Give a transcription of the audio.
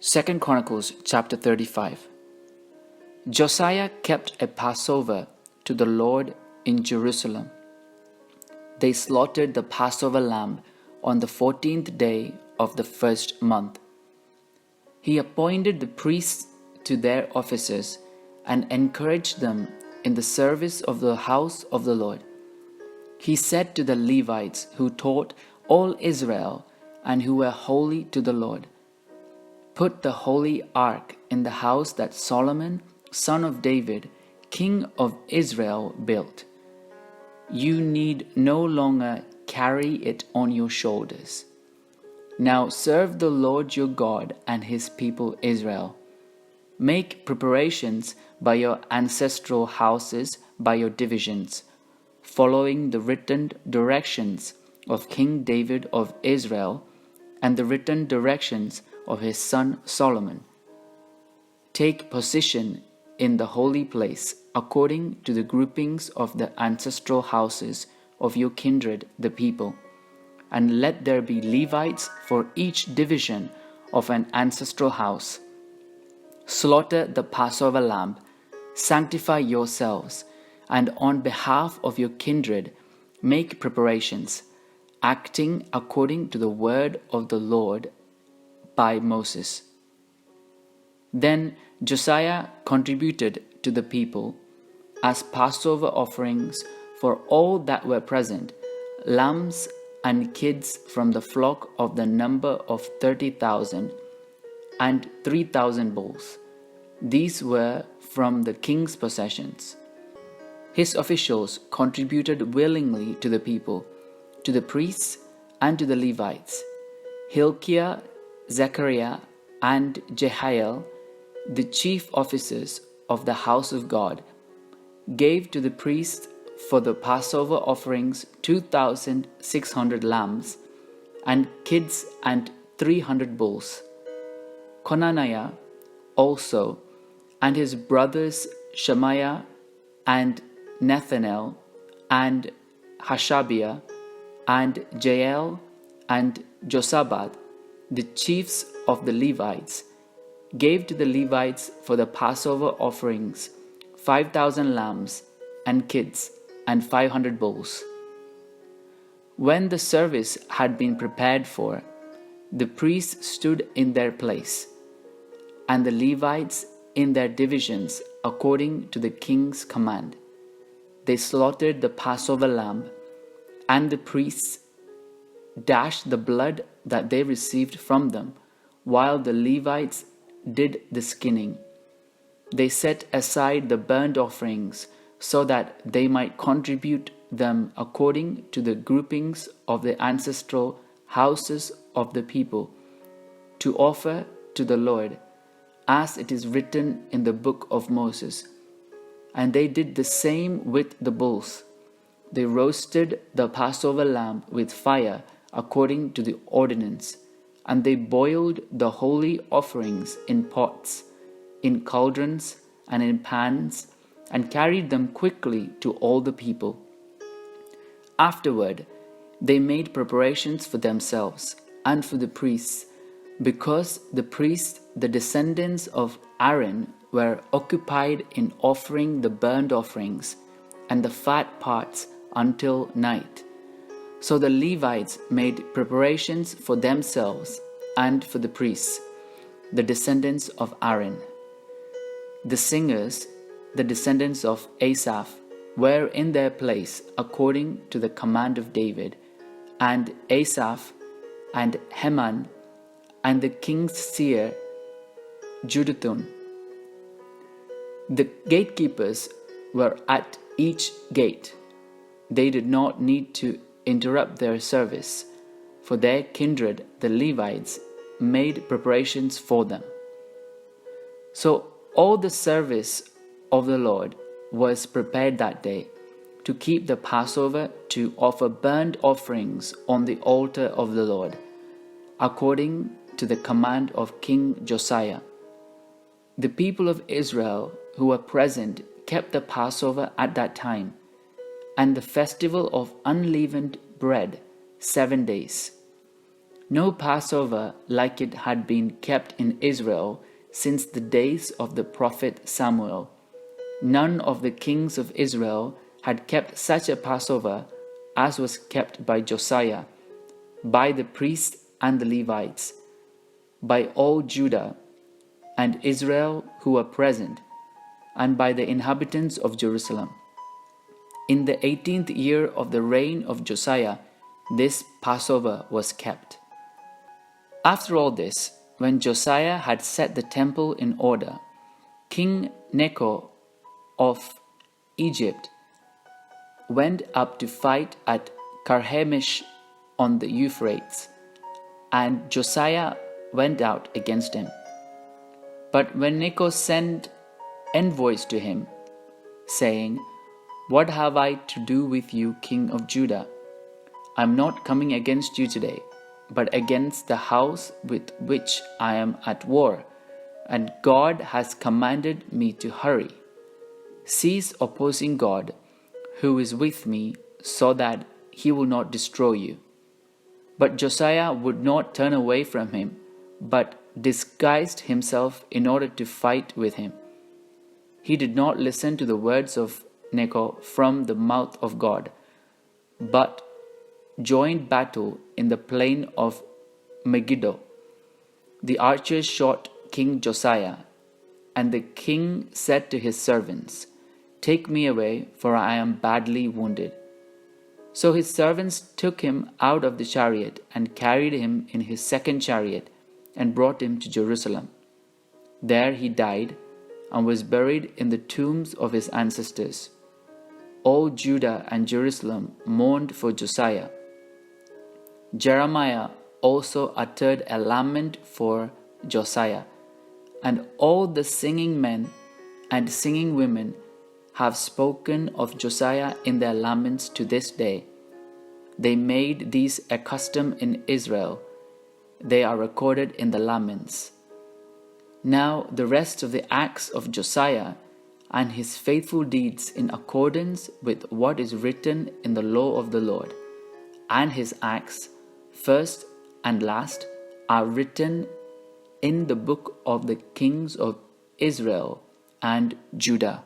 2 Chronicles chapter 35. Josiah kept a Passover to the Lord in Jerusalem. They slaughtered the Passover lamb on the 14th day of the first month. He appointed the priests to their offices and encouraged them in the service of the house of the Lord. He said to the Levites who taught all Israel and who were holy to the Lord, "Put the holy ark in the house that Solomon, son of David, king of Israel, built. You need no longer carry it on your shoulders. Now serve the Lord your God and his people Israel. Make preparations by your ancestral houses, by your divisions, following the written directions of King David of Israel and the written directions of his son Solomon. Take position in the holy place according to the groupings of the ancestral houses of your kindred, the people, and let there be Levites for each division of an ancestral house. Slaughter the Passover lamb, sanctify yourselves, and on behalf of your kindred make preparations, acting according to the word of the Lord by Moses." Then Josiah contributed to the people, as Passover offerings for all that were present, lambs and kids from the flock of the number of 30,000 and 3,000 bulls. These were from the king's possessions. His officials contributed willingly to the people, to the priests and to the Levites. Hilkiah, Zechariah, and Jehiel, the chief officers of the house of God, gave to the priests for the Passover offerings 2,600 lambs and kids and 300 bulls. Conaniah also, and his brothers Shemaiah and Nethanel and Hashabiah and Jael and Josabad, the chiefs of the Levites, gave to the Levites for the Passover offerings 5,000 lambs and kids and 500 bulls. When the service had been prepared for, the priests stood in their place, and the Levites in their divisions according to the king's command. They slaughtered the Passover lamb, and the priests dashed the blood that they received from them, while the Levites did the skinning. They set aside the burnt offerings so that they might contribute them according to the groupings of the ancestral houses of the people, to offer to the Lord, as it is written in the book of Moses. And they did the same with the bulls. They roasted the Passover lamb with fire according to the ordinance, and they boiled the holy offerings in pots, in cauldrons, and in pans, and carried them quickly to all the people. Afterward, they made preparations for themselves and for the priests, because the priests, the descendants of Aaron, were occupied in offering the burnt offerings and the fat parts until night. So the Levites made preparations for themselves and for the priests, the descendants of Aaron. The singers, the descendants of Asaph, were in their place according to the command of David, and Asaph and Heman and the king's seer Jeduthun. The gatekeepers were at each gate. They did not need to interrupt their service, for their kindred, the Levites, made preparations for them. So all the service of the Lord was prepared that day, to keep the Passover, to offer burnt offerings on the altar of the Lord, according to the command of King Josiah. The people of Israel who were present kept the Passover at that time, and the festival of unleavened bread 7 days. No Passover like it had been kept in Israel since the days of the prophet Samuel. None of the kings of Israel had kept such a Passover as was kept by Josiah, by the priests and the Levites, by all Judah and Israel who were present, and by the inhabitants of Jerusalem. In the 18th year of the reign of Josiah, this Passover was kept. After all this, when Josiah had set the temple in order, King Necho of Egypt went up to fight at Carchemish on the Euphrates, and Josiah went out against him. But when Necho sent envoys to him, saying, "What have I to do with you, king of Judah? I am not coming against you today, but against the house with which I am at war, and God has commanded me to hurry. Cease opposing God, who is with me, so that he will not destroy you." But Josiah would not turn away from him, but disguised himself in order to fight with him. He did not listen to the words of Necho from the mouth of God, but joined battle in the plain of Megiddo. The archers shot King Josiah, and the king said to his servants, "Take me away, for I am badly wounded." So his servants took him out of the chariot and carried him in his second chariot and brought him to Jerusalem. There he died and was buried in the tombs of his ancestors. All Judah and Jerusalem mourned for Josiah. Jeremiah also uttered a lament for Josiah, and all the singing men and singing women have spoken of Josiah in their laments to this day. They made these a custom in Israel. They are recorded in the laments. Now the rest of the acts of Josiah and his faithful deeds in accordance with what is written in the law of the Lord, and his acts, first and last, are written in the book of the kings of Israel and Judah.